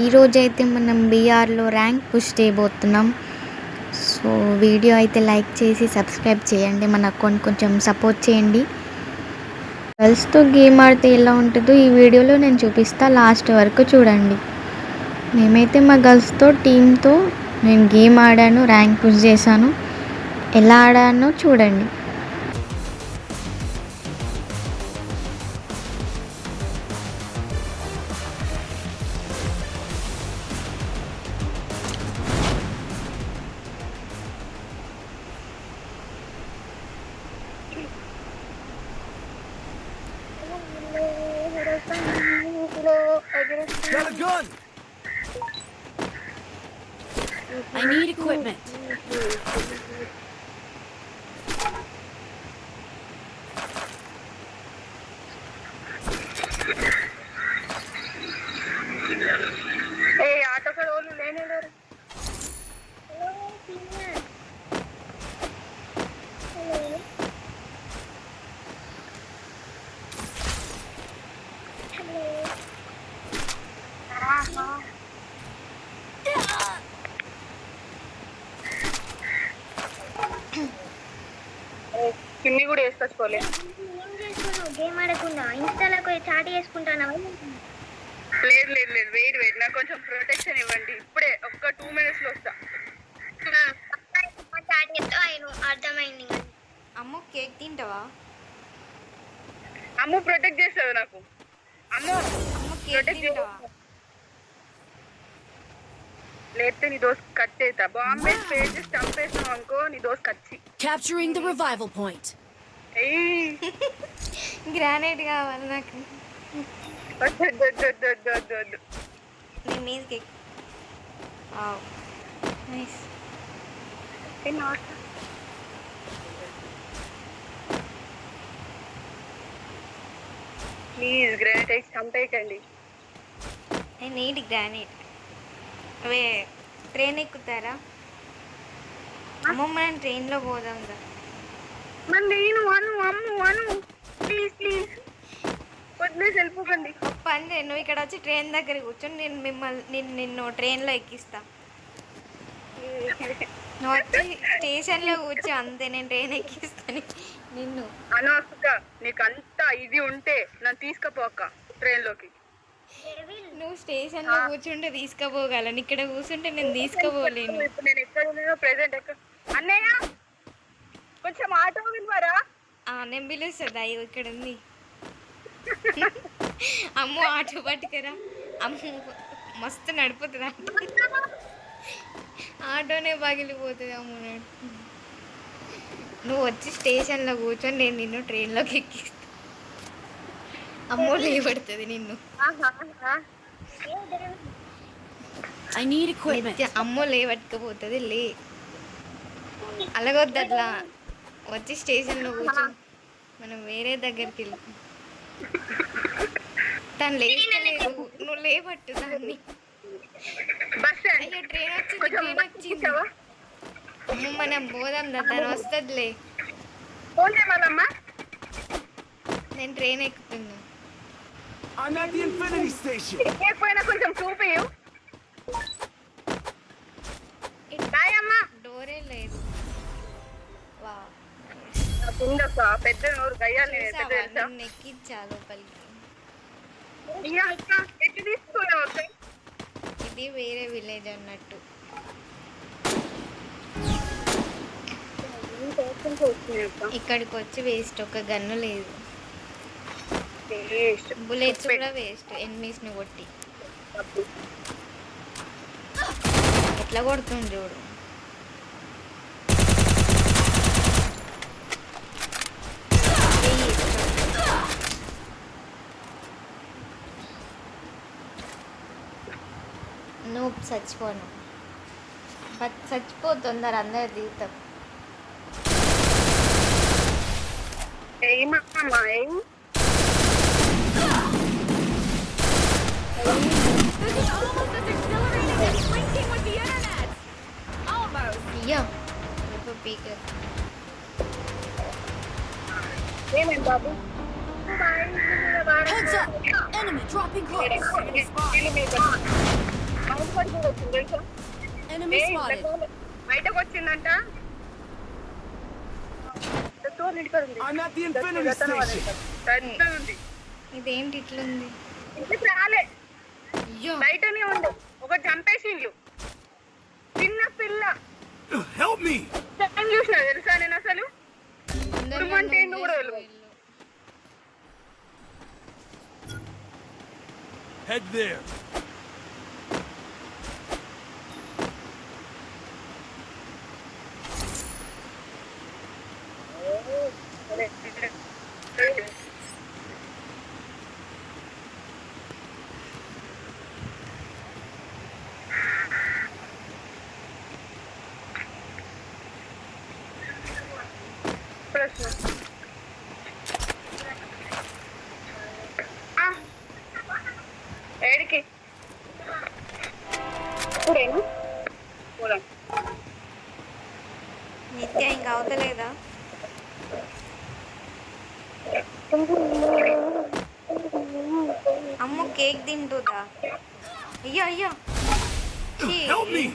ఈరోజైతే మనం బీఆర్లో rank push చేయబోతున్నాం. సో వీడియో అయితే లైక్ చేసి సబ్స్క్రైబ్ చేయండి. మన అకౌంట్ కొంచెం సపోర్ట్ చేయండి. గర్ల్స్తో గేమ్ ఆడితే ఎలా ఉంటుందో ఈ వీడియోలో నేను చూపిస్తా, లాస్ట్ వరకు చూడండి. మేమైతే మా గర్ల్స్తో టీంతో నేను గేమ్ ఆడాను, ర్యాంక్ పుష్ చేశాను. ఎలా ఆడానో చూడండి. Got a gun! I need equipment. Hey, auto ka roll lene le. Hello, senior. Hello. Hello. కిన్ని కూడా వేసుకోవాలి. ఏం చేస్తున్నావు? గేమ్ ఆడకుండా ఇన్స్టాలకు చాట్ చేసుకుంటానా? లేదు లేదు లేదు, వెయిట్ వెయిట్, నాకు కొంచెం ప్రొటెక్షన్ ఇవ్వండి. ఇప్పుడే ఒక్క 2 minutes లో వస్తా. చాట్ చెప్తాను, అర్థమైంది. అమ్ము కేక్ తింటావా? అమ్ము ప్రొటెక్ట్ చేస్తుంది నాకు. అమ్ము కేక్ తింటావా? లేకపోతే నీ దోస్ కట్ అవుతా. బాంబే స్ప్రే చేసి చంపేసినావు అనుకో, నీ దోస్ కచ్చి. Capturing the revival point. Granite కావాలి నాకు. వద్దు. నీ మీద కేక్. నైస్. ప్లీజ్ గ్రానైట్ వేసి చంపేయకండి. I need granite. అవే ట్రైన్ ఎక్కుతారా? అమ్మ మనం ట్రైన్లో పోదాం దా. మరి నేను అమ్ము ప్లీజ్ వదిలేసి వెళ్ళిపోకండి. పని చేయి, నువ్వు ఇక్కడ వచ్చి ట్రైన్ దగ్గర కూర్చొని నిన్ను ట్రైన్లో ఎక్కిస్తా. నువ్వు వచ్చి స్టేషన్లో కూర్చో, అంతే, నేను ట్రైన్ ఎక్కిస్తాను నిన్ను. అనవసరంగా నీకు అంత ఇది ఉంటే నన్ను తీసుకుపోక ట్రైన్లోకి. నువ్వు స్టేషన్లో కూర్చుంటే తీసుకుపోగలను, ఇక్కడ కూర్చుంటే నేను తీసుకుపోలేను. ఇప్పుడు నేను ఎక్కడ ఉన్నానో ప్రెసెంట్ ఎక్కడ. అన్నయ్య కొంచెం ఆటో వినవరా? నేను పిలుస్తుంది, అయ్యో ఇక్కడ ఉంది. అమ్ము ఆటో పట్టుకరా. అమ్ము మస్తు నడుపుతుంది, ఆటోనే పగిలిపోతుంది. అమ్ము నువ్వు వచ్చి స్టేషన్లో కూర్చొని నేను నిన్ను ట్రైన్లోకి ఎక్కిస్తా. అమ్మో లేబడుతుంది నిన్ను. I need equipment. అమ్మో లేబట్టుకపోతుంది. అలాగొద్దు, అట్లా వచ్చి స్టేషన్లో కూర్చో, మనం వేరే దగ్గరికి వెళ్తాం. తను లేచలేదు, నువ్వు లేబట్టు దాన్ని. అయ్యో ట్రైన్ వచ్చింది. అమ్మ మనం పోదాం దా, తను వస్తుందిలే. నేను train ఎక్కుతున్నా. I'm at the Infinity Station. కొంచెం చూపి. డోరే లేదు. పెద్ద నోరు గయ్యాలి. ఎక్కించా లోపలికి. ఇది వేరే విలేజ్ అన్నట్టు. ఇక్కడికి వచ్చి వేస్ట్, ఒక గన్ను లేదు, బుల్లెట్స్ కూడా వేస్ట్. ఎనిమీస్ని కొట్టి ఎట్లా కొడుతుంది చూడు. నువ్వు చచ్చిపోను, బట్ చచ్చిపోతుందరు అందరు దిగుతాం. అయ్యా పీక. ఏమేం బాబు? Heads up! Enemy dropping close. తెలుసా? Enemy spotted. బయటకు వచ్చిందంట. I'm at the Infinity Station. పెద్దది ఇదేంటి ఇట్లుంది? ఇంటికి రాలే, అయ్యో బయటనే ఉండు. ఒక చంపేసిండ్లు చిన్న పిల్ల. Help me! టైం చూసిన తెలుసా నేను అసలు అంటే ఏంటో కూడా తెలియదు. Head there. ప్రశ్న ఏడికి ఇప్పుడేనా పోదాం. నిత్య ఇంకా అవతలేదా? అమ్మ కేక్ తింటుందా? అయ్యో అయ్యో ఛీ. Help me!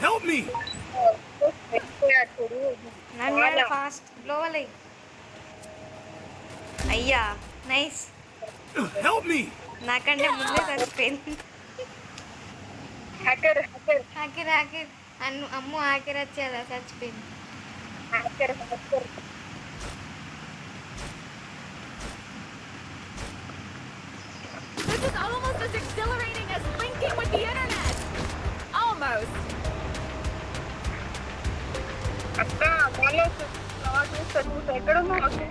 Help me! నన్ను ఫాస్ట్ లోవలే. అయ్యా నైస్, Help me! నాకంటే ముందే చచ్చిపోయింది. హ్యాకర్ హ్యాకర్ హ్యాకర్ హ్యాకర్ అమ్ము హ్యాకర్ వచ్చేదా చచ్చిపోయింది. Hacker hacker This is almost as exhilarating as linking with the internet. Almost. అక్క వాళ్ళు చూస్తారు ఎక్కడ ఉన్నావు?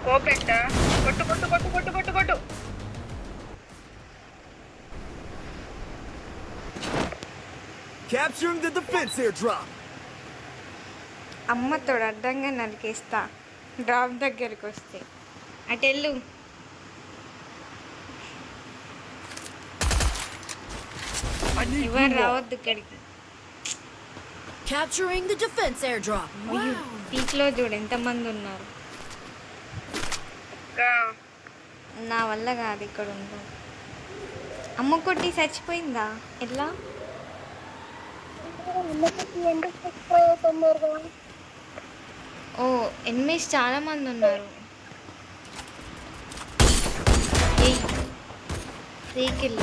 కోపెట్ట కొట్టు కొట్టు కొట్టు కొట్టు కొట్టు కొట్టు. Capturing the defense airdrop. అమ్మతోడు అడ్డంగా నరికేస్తా డ్రాప్ దగ్గరికి వస్తే. అటు వెళ్ళు. I need ఎవరు blue wall. రావద్దు ఇక్కడికి. Capturing the defense airdrop. అయ్యో పీక్లో చూడు ఎంతమంది ఉన్నారు. అక్క నా వల్ల కాదు ఇక్కడ ఉండదు. అమ్మ కొట్టి చచ్చిపోయిందా? ఎట్లా? ఓ ఎనిమిస్ చాలా మంది ఉన్నారు. Free kill.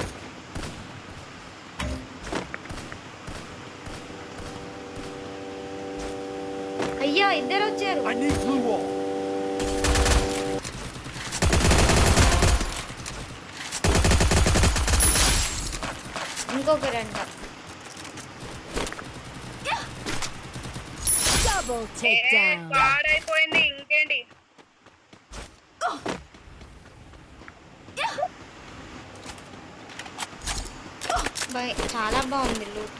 అయ్యా ఇద్దరు వచ్చారు. I need blue wall. ఇంకొకరంట. Double takedown. పాడైపోయింది ఇంకేంటి. చాలా బాగుంది లూట్.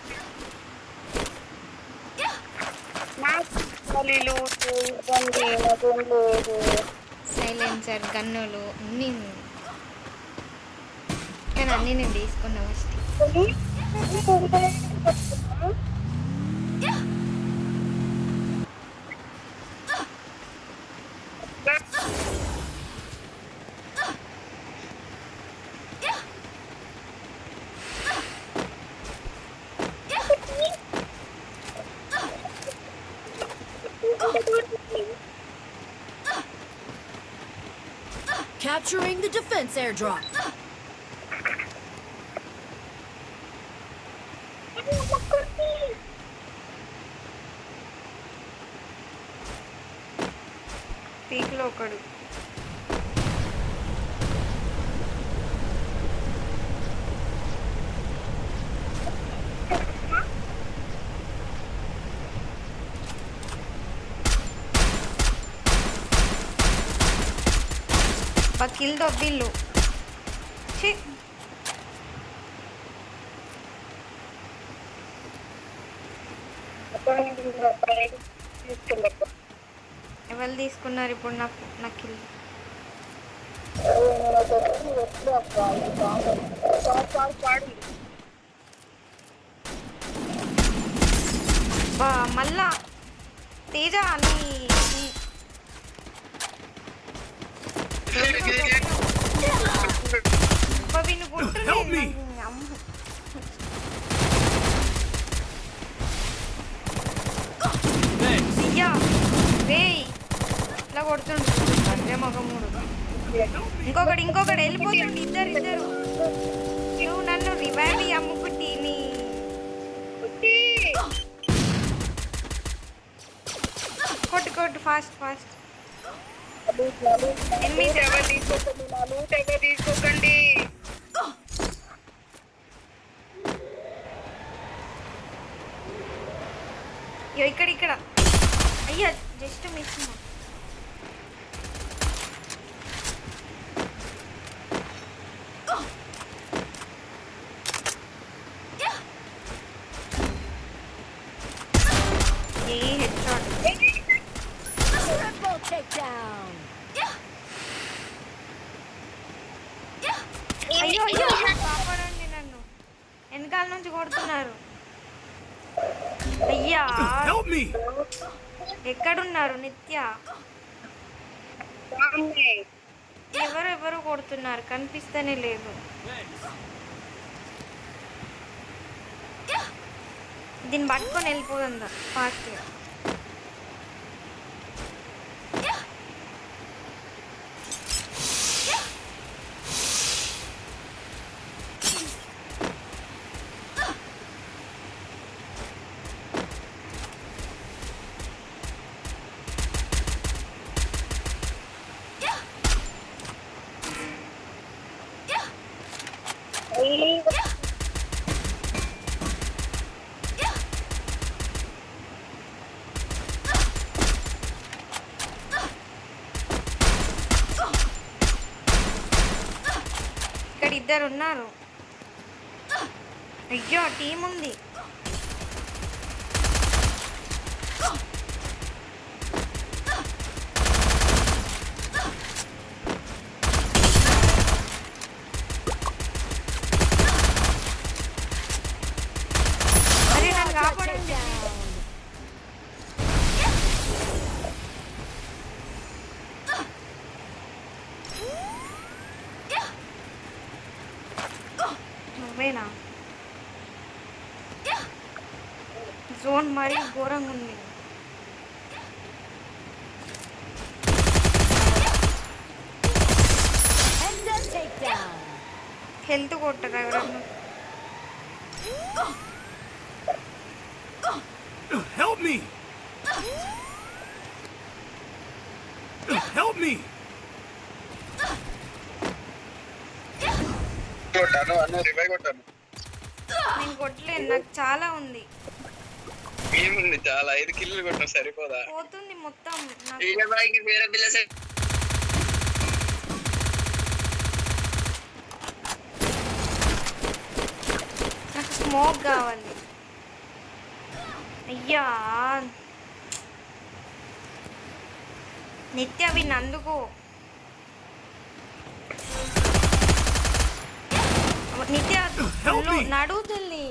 సైలెన్సర్ గన్నులు అన్నీ ఉన్నాయి. కానీ అన్నీ నేను తీసుకున్నా first. Capturing the defense airdrop. పీక్లో ఒకడు. కిల్ దొబ్బిల్లు. ఎవరు తీసుకున్నారు ఇప్పుడు నా కిల్? మళ్ళా తేజ వీళ్ళు మొగమూడు. ఇంకొకడు వెళ్ళిపోతుంది. ఇద్దరు నువ్వు నన్ను రివైవ్ అమ్ముకుంటీని. కొట్టు ఫాస్ట్. తీసుకోకండి. ఇక్కడ అయ్యా జస్ట్ మిస్. Triple takedown. అయ్యో కాపాడండి నన్ను, వెనకాల నుంచి కొడుతున్నారు. అయ్యా ఎక్కడున్నారు నిత్య? ఎవరెవరు కొడుతున్నారు కనిపిస్తేనే లేదు. దీన్ని పట్టుకొని వెళ్ళిపోతుందా ఫాస్ట్గా? ఇక్కడ ఇద్దరు ఉన్నారు. అయ్యో టీం ఉంది. అరే నన్ను కాపాడండి. నువ్వేనా? జోన్ మరీ ఘోరంగా ఉంది. హెల్త్ కొట్టరా ఎవరన్నా? Help me! Help me! నేను కొట్టలేను, నాకు చాలా ఉంది. ఏముంది చాలా 5 కిల్లు కొట్టిన సరిపోదా? పోతుంది మొత్తం నాకు. వేరే పిల్ల నాకు స్మోక్ కావాలి. అయ్యా నిత్య అవి నందుకో. నిత్య నడువు తల్లి.